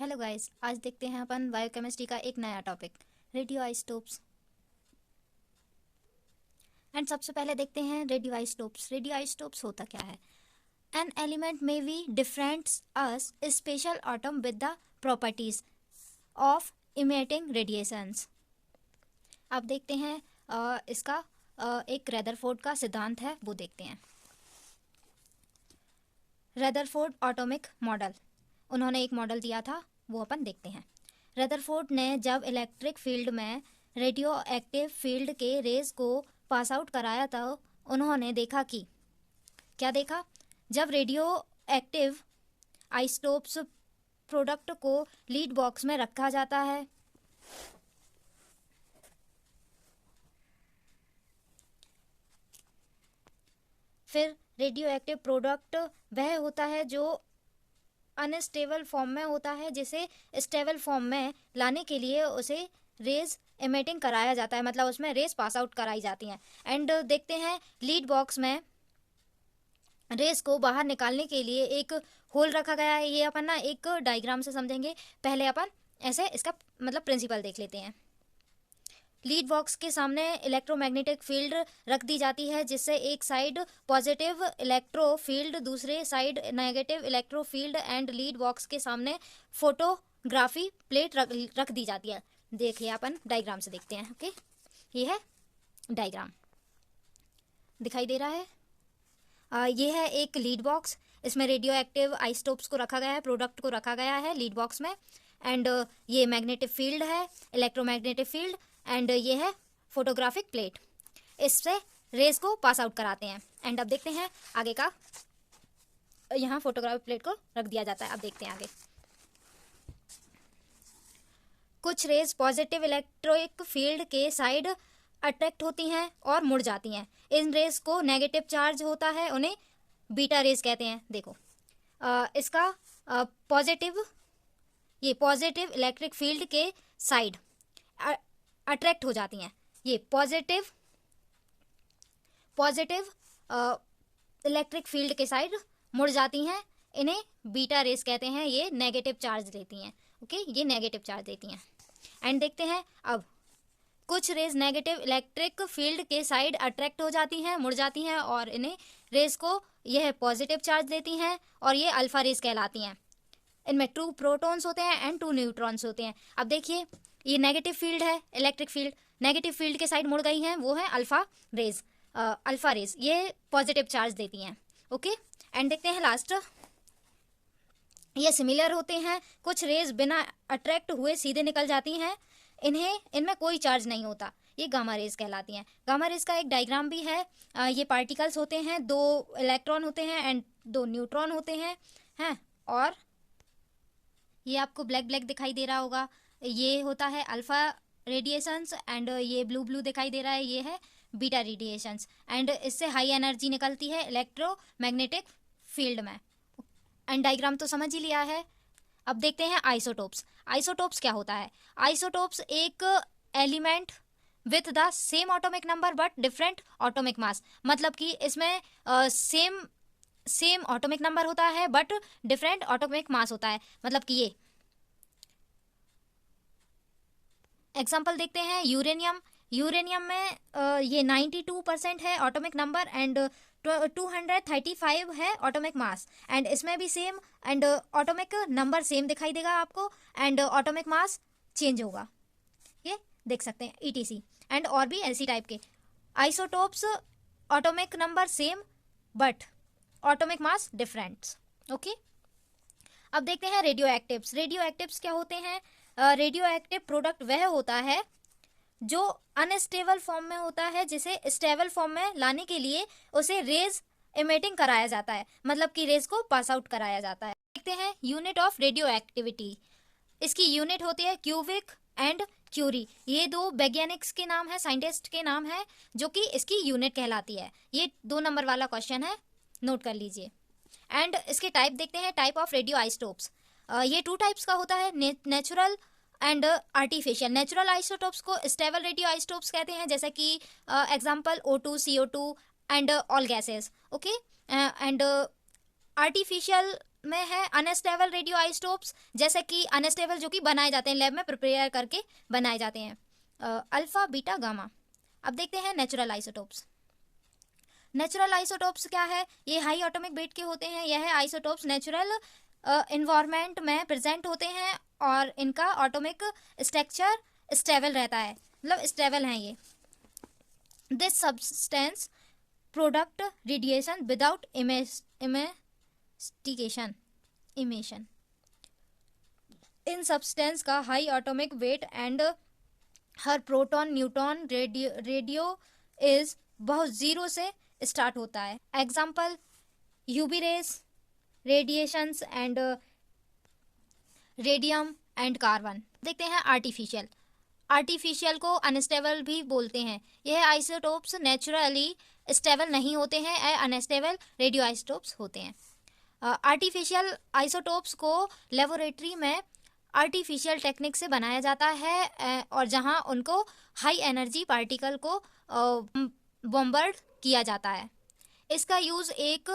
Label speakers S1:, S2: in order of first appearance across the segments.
S1: Hello guys, आज देखते हैं अपन बायोकेमिस्ट्री का एक नया टॉपिक रेडियो आइसोटोप्स। एंड सबसे पहले देखते हैं रेडियो आइसोटोप्स। रेडियो आइसोटोप्स होता क्या है? एन एलिमेंट में be different us special atom with the properties of emitting radiations. अब देखते हैं इसका एक रदरफोर्ड का सिद्धांत है, वो देखते हैं। रदरफोर्ड एटॉमिक मॉडल, उन्होंने एक मॉडल दिया था, वो अपन देखते हैं। रदरफोर्ड ने जब इलेक्ट्रिक फील्ड में रेडियो एक्टिव फील्ड के रेज को पास आउट कराया तो उन्होंने देखा कि क्या देखा? जब रेडियो एक्टिव आइसोटोप्स प्रोडक्ट को लीड बॉक्स में रखा जाता है, फिर रेडियो एक्टिव प्रोडक्ट वह होता है जो अनस्टेबल फॉर्म में होता है, जिसे स्टेबल फॉर्म में लाने के लिए उसे रेज एमिटिंग कराया जाता है, मतलब उसमें रेज पास आउट कराई जाती हैं। एंड देखते हैं लीड बॉक्स में रेज को बाहर निकालने के लिए एक होल रखा गया है। ये अपन ना एक डायग्राम से समझेंगे, पहले अपन ऐसे इसका मतलब प्रिंसिपल देख लेते हैं। लीड बॉक्स के सामने इलेक्ट्रोमैग्नेटिक फील्ड रख दी जाती है, जिससे एक साइड पॉजिटिव इलेक्ट्रोफील्ड, दूसरे side negative electric field, and lead box के सामने फोटोग्राफी प्लेट रख दी जाती है। देखिए अपन डायग्राम से देखते हैं। ओके, ये है डायग्राम, दिखाई दे रहा है। ये है एक लीड बॉक्स, इसमें रेडियो एक्टिव आइसोटोप्स को रखा गया है, प्रोडक्ट को रखा गया है लीड बॉक्स में। एंड ये मैग्नेटिक फील्ड है, इलेक्ट्रोमैग्नेटिक फील्ड, एंड ये है फोटोग्राफिक प्लेट, इससे रेज को पास आउट कराते हैं। एंड अब देखते हैं आगे का, यहाँ फोटोग्राफिक प्लेट को रख दिया जाता है। अब देखते हैं आगे। कुछ रेज पॉजिटिव इलेक्ट्रिक फील्ड के साइड अट्रैक्ट होती हैं और मुड़ जाती हैं। इन रेज को नेगेटिव चार्ज होता है, उन्हें बीटा रेज कहते हैं। देखो इसका पॉजिटिव, ये पॉजिटिव इलेक्ट्रिक फील्ड के साइड अट्रैक्ट हो जाती हैं, ये पॉजिटिव इलेक्ट्रिक फील्ड के साइड मुड़ जाती हैं, इन्हें बीटा रेस कहते हैं। ये नेगेटिव चार्ज देती हैं। ओके, ये नेगेटिव चार्ज देती हैं। एंड देखते हैं अब, कुछ रेज नेगेटिव इलेक्ट्रिक फील्ड के साइड अट्रैक्ट हो जाती हैं, मुड़ जाती हैं, और इन्हें रेस को यह पॉजिटिव चार्ज देती हैं, और ये अल्फा रेस कहलाती हैं। इनमें 2 प्रोटॉन्स होते हैं एंड 2 न्यूट्रॉन्स होते हैं। अब देखिए, ये नेगेटिव फील्ड है, इलेक्ट्रिक फील्ड नेगेटिव फील्ड के साइड मुड़ गई हैं, वो है अल्फा रेज, ये पॉजिटिव चार्ज देती हैं। ओके, एंड देखते हैं लास्ट, ये सिमिलर होते हैं। कुछ रेज बिना अट्रैक्ट हुए सीधे निकल जाती हैं, इनमें कोई चार्ज नहीं होता, ये गामा रेज कहलाती हैं। गामा रेज का एक डायग्राम भी है। ये पार्टिकल्स होते हैं, 2 इलेक्ट्रॉन होते हैं एंड 2 न्यूट्रॉन होते हैं, और ये आपको ब्लैक ब्लैक दिखाई दे रहा होगा, ये होता है अल्फा रेडिएशंस, एंड ये ब्लू ब्लू दिखाई दे रहा है, ये है बीटा रेडिएशंस। एंड इससे हाई एनर्जी निकलती है इलेक्ट्रोमैग्नेटिक फील्ड में। एंड डायग्राम तो समझ ही लिया है। अब देखते हैं आइसोटोप्स। आइसोटोप्स क्या होता है? आइसोटोप्स एक element with the same atomic number but different atomic mass, मतलब कि इसमें सेम एटॉमिक नंबर होता है बट डिफरेंट एटॉमिक मास होता है। मतलब कि ये एग्जांपल देखते हैं, यूरेनियम में ये 92% है एटॉमिक नंबर एंड 235 है एटॉमिक मास, एंड इसमें भी same, and atomic number same दिखाई देगा आपको, एंड एटॉमिक मास चेंज होगा, ये देख सकते हैं ETC। एंड और भी ऐसी टाइप के isotopes, atomic number same but atomic mass different. Okay, अब देखते हैं रेडियो एक्टिव्स। रेडियो एक्टिव्स क्या होते हैं? रेडियो एक्टिव प्रोडक्ट वह होता है जो अनस्टेबल फॉर्म में होता है, जिसे स्टेबल फॉर्म में लाने के लिए उसे रेज एमिटिंग कराया जाता है, मतलब कि रेज को पास आउट कराया जाता है। देखते हैं यूनिट ऑफ रेडियो एक्टिविटी। इसकी यूनिट होती है क्यूबिक एंड क्यूरी, ये 2 वैज्ञानिक के नाम है, साइंटिस्ट के नाम है, जो कि इसकी यूनिट कहलाती है। ये 2 नंबर वाला क्वेश्चन है, नोट कर लीजिए। एंड इसके टाइप देखते हैं, टाइप ऑफ रेडियो आइसोटोप्स। ये 2 टाइप्स का होता है, natural and artificial. Natural isotopes को स्टेबल रेडियो आइसोटोप्स कहते हैं, जैसे कि example O2, CO2 and all gases. Okay, and artificial में है अनस्टेबल रेडियो आइसोटोप्स, जैसे कि अनस्टेबल जो कि बनाए जाते हैं लैब में, प्रिपेयर करके बनाए जाते हैं, अल्फा बीटा गामा। अब देखते हैं नेचुरल आइसोटोप्स। नेचुरल आइसोटोप्स क्या है? ये हाई एटॉमिक वेट के होते हैं। यह आइसोटोप्स नेचुरल इन्वायरमेंट में प्रेजेंट होते हैं और इनका एटॉमिक स्ट्रक्चर स्टेबल रहता है, मतलब स्टेबल हैं ये। This substance product radiation without emission. इन सब्सटेंस का हाई एटॉमिक वेट एंड हर प्रोटॉन न्यूट्रॉन रेडियो इज बहुत जीरो से स्टार्ट होता है। Example UV rays, radiations and radium and carbon. देखते हैं आर्टिफिशियल। आर्टिफिशियल को अनस्टेबल भी बोलते हैं। यह आइसोटोप्स नेचुरली स्टेबल नहीं होते हैं, अनस्टेबल रेडियो आइसोटोप्स होते हैं। आर्टिफिशियल आइसोटोप्स को लेबोरेटरी में आर्टिफिशियल टेक्निक से बनाया जाता है और जहां उनको हाई एनर्जी पार्टिकल को बॉम्बर्ड किया जाता है। इसका यूज़ एक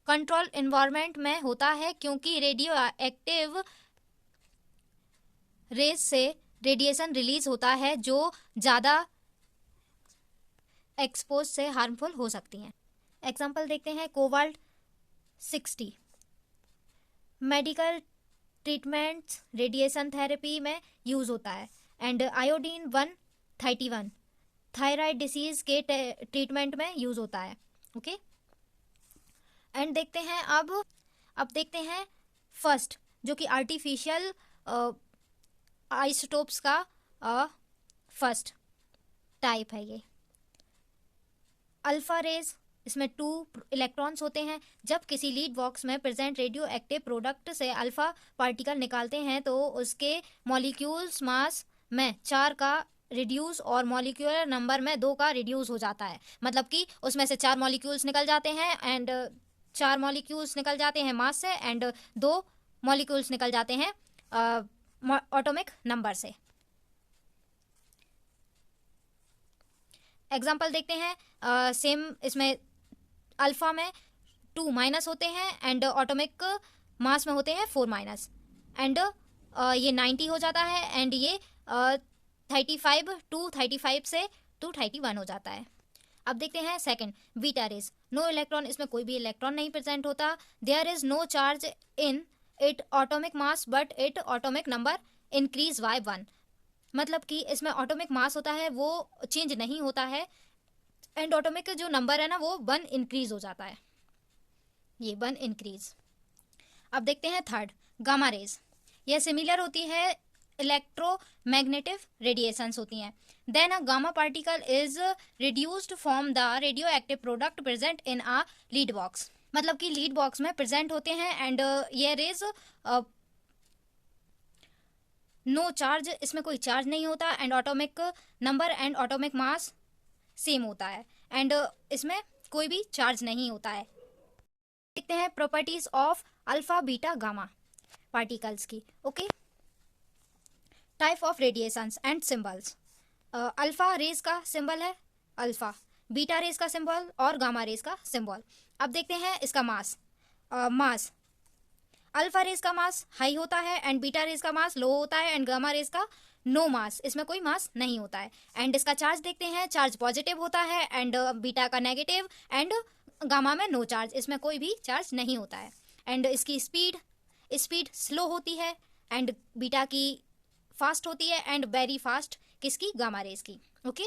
S1: कंट्रोल एनवायरनमेंट में होता है क्योंकि रेडियो एक्टिव रेस से रेडिएशन रिलीज होता है जो ज़्यादा एक्सपोज से हार्मफुल हो सकती हैं। एग्जाम्पल देखते हैं cobalt 60 medical treatments radiation therapy में यूज़ होता है, एंड आयोडीन 131 थायराइड डिसीज़ के ट्रीटमेंट में यूज़ होता है। ओके एंड देखते हैं अब देखते हैं फर्स्ट, जो कि आर्टिफिशियल आइसोटोप्स का फर्स्ट टाइप है ये अल्फा रेज। इसमें 2 इलेक्ट्रॉन्स होते हैं। जब किसी लीड बॉक्स में प्रेजेंट रेडियो एक्टिव प्रोडक्ट से अल्फा पार्टिकल निकालते हैं तो उसके मॉलिक्यूल्स मास में 4 का रिड्यूस और मॉलिक्यूलर नंबर में 2 का रिड्यूस हो जाता है। मतलब कि उसमें से 4 मॉलिक्यूल्स निकल जाते हैं एंड 4 मॉलिक्यूल्स निकल जाते हैं मास से एंड 2 मॉलिक्यूल्स निकल जाते हैं एटॉमिक नंबर से। एग्जाम्पल देखते हैं सेम इसमें अल्फा में 2 माइनस होते हैं एंड एटॉमिक मास में होते हैं 4 माइनस एंड ये 90 हो जाता है एंड ये 35 235 से 231 हो जाता है। अब देखते हैं second beta rays. No electron, इसमें कोई भी इलेक्ट्रॉन नहीं प्रेजेंट होता। There is no charge in it atomic mass but it atomic number increase by 1। मतलब कि इसमें एटॉमिक मास होता है वो चेंज नहीं होता है एंड एटॉमिक जो नंबर है ना वो 1 इंक्रीज हो जाता है, ये 1 इंक्रीज। अब देखते हैं थर्ड गामा रेज। यह सिमिलर होती है इलेक्ट्रोमैग्नेटिक रेडिएशंस होती हैं। Then a gamma particle is reduced from the radio active product present in a lead box. मतलब कि लीड बॉक्स में प्रेजेंट होते हैं एंड ये रेज नो चार्ज, इसमें कोई चार्ज नहीं होता and atomic number and atomic mass same होता है एंड इसमें कोई भी चार्ज नहीं होता है। देखते हैं properties of alpha beta gamma particles की। Okay type of radiations and symbols. Alpha rays का सिंबल है अल्फा, बीटा रेज का सिंबल और गामा रेज का सिंबल। अब देखते हैं इसका मास। मास अल्फा रेज का मास हाई होता है एंड बीटा रेज का मास लो होता है एंड गामा रेज का नो मास, इसमें कोई मास नहीं होता है। एंड इसका चार्ज देखते हैं, चार्ज पॉजिटिव होता है एंड बीटा का नेगेटिव एंड गामा में नो चार्ज, इसमें कोई भी चार्ज नहीं होता है। एंड इसकी स्पीड स्लो होती है एंड बीटा की फास्ट होती है एंड वेरी फास्ट किसकी, गामा रेज की। ओके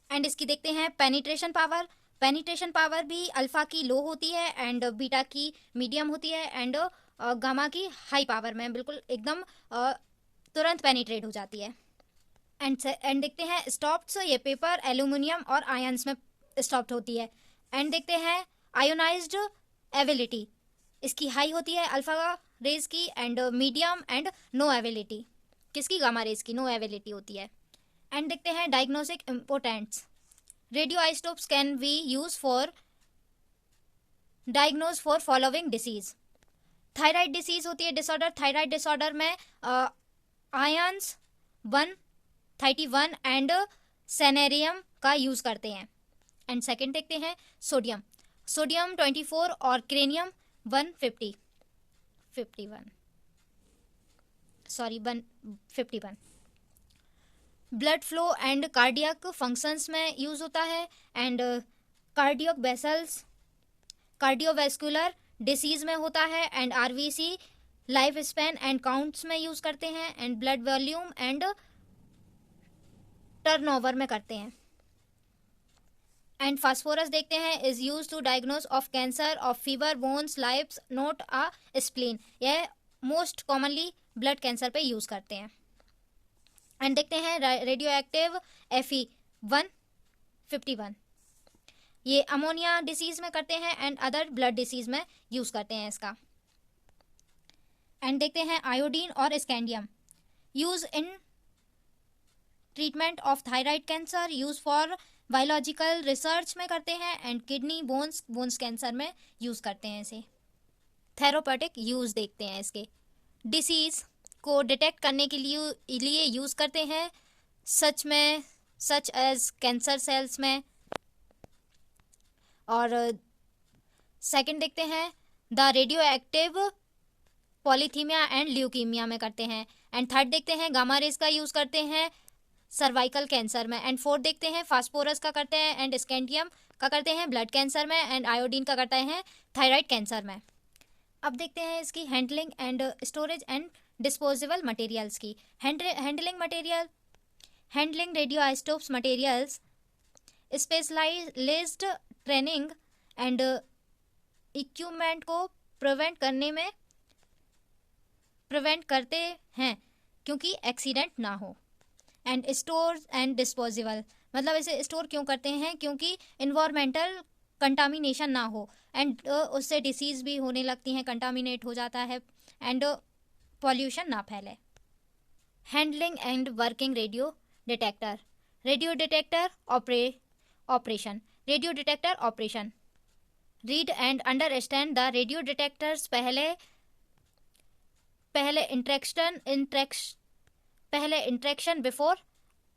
S1: एंड इसकी देखते हैं पेनिट्रेशन पावर। पेनिट्रेशन पावर भी अल्फा की लो होती है एंड बीटा की मीडियम होती है एंड गामा की हाई पावर में बिल्कुल एकदम तुरंत पेनिट्रेट हो जाती है। एंड देखते हैं स्टॉप्स, ये पेपर एल्यूमिनियम और आयंस में स्टॉप्ड होती है। एंड देखते हैं आयोनाइज्ड एबिलिटी, इसकी हाई होती है अल्फा रेज की and medium and no ability किसकी, गामा रेज की नो एबिलिटी होती है। एंड देखते हैं diagnostic importance. Radio isotopes can be use for diagnose for following disease. Thyroid disease होती है डिसऑर्डर, थायराइड डिसऑर्डर में आयंस 131 एंड सेनेरियम का यूज करते हैं। एंड सेकंड देखते हैं सोडियम। सोडियम 24 और cranium 151 blood flow and cardiac functions में यूज होता है, and cardiac vessels cardiovascular disease में होता है, and RBC life span and counts में यूज करते हैं, and blood volume and turnover में करते हैं। एंड फास्फोरस देखते हैं is use to diagnose of cancer of fever bones लाइप्स नोट अ स्प्लीन, यह मोस्ट कॉमनली ब्लड कैंसर पे यूज करते हैं। एंड देखते हैं रेडियो एक्टिव Fe151, ये अमोनिया डिसीज में करते हैं एंड अदर ब्लड डिसीज में यूज करते हैं इसका। एंड देखते हैं आयोडीन और scandium use in treatment of thyroid cancer, use for biological research में करते हैं, एंड किडनी बोन्स कैंसर में यूज करते हैं इसे। थेरापेटिक यूज देखते हैं इसके, डिसीज को डिटेक्ट करने के लिए यूज करते हैं, सच एज कैंसर सेल्स में। और सेकंड देखते हैं the radio active polycythaemia and leukaemia में करते हैं, एंड थर्ड देखते हैं गामा रेज का यूज करते हैं सर्वाइकल कैंसर में, एंड फोर्थ देखते हैं फास्फोरस का करते हैं, एंड स्कैंडियम का करते हैं ब्लड कैंसर में, एंड आयोडीन का करते हैं थायराइड कैंसर में। अब देखते हैं इसकी handling and storage and disposable materials की। Handling radio isotopes materials, specialised training and equipment को प्रिवेंट करते हैं क्योंकि एक्सीडेंट ना हो। एंड स्टोर एंड डिस्पोजेबल, मतलब इसे स्टोर क्यों करते हैं, क्योंकि इन्वायरमेंटल कंटामिनेशन ना हो, एंड उससे डिसीज भी होने लगती हैं, कंटामिनेट हो जाता है, एंड पॉल्यूशन ना फैले। Handling and working radio detector operation read and understand the radio detectors पहले इंट्रैक्शन बिफोर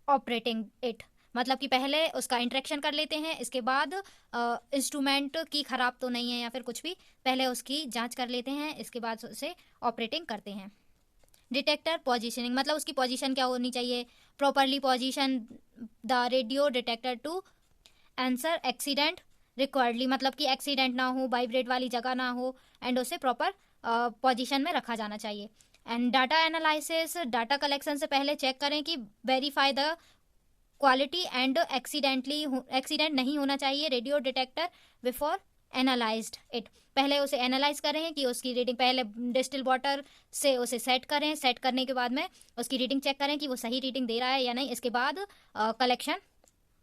S1: ऑपरेटिंग इट, मतलब कि पहले उसका इंट्रैक्शन कर लेते हैं, इसके बाद इंस्ट्रूमेंट की खराब तो नहीं है या फिर कुछ भी, पहले उसकी जांच कर लेते हैं, इसके बाद उसे ऑपरेटिंग करते हैं। डिटेक्टर पोजीशनिंग, मतलब उसकी पोजीशन क्या होनी चाहिए, properly position the radio detector to answer accident requiredly, मतलब कि एक्सीडेंट ना हो, वाइब्रेट वाली जगह ना हो, एंड उसे प्रॉपर पोजीशन में रखा जाना चाहिए। And data analysis, data collection से पहले चेक करें कि verify the quality and accident नहीं होना चाहिए radio detector before analysed it, पहले उसे एनालाइज करें कि उसकी रीडिंग, पहले डिस्टिल वाटर से उसे सेट करने के बाद में उसकी रीडिंग चेक करें कि वो सही रीडिंग दे रहा है या नहीं, इसके बाद कलेक्शन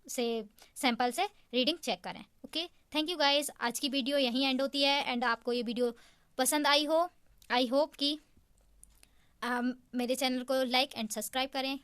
S1: से सैंपल से रीडिंग चेक करें। ओके, थैंक यू गाइस, आज की वीडियो यहीं एंड होती है, एंड आपको ये वीडियो पसंद आई होप कि मेरे चैनल को लाइक एंड सब्सक्राइब करें।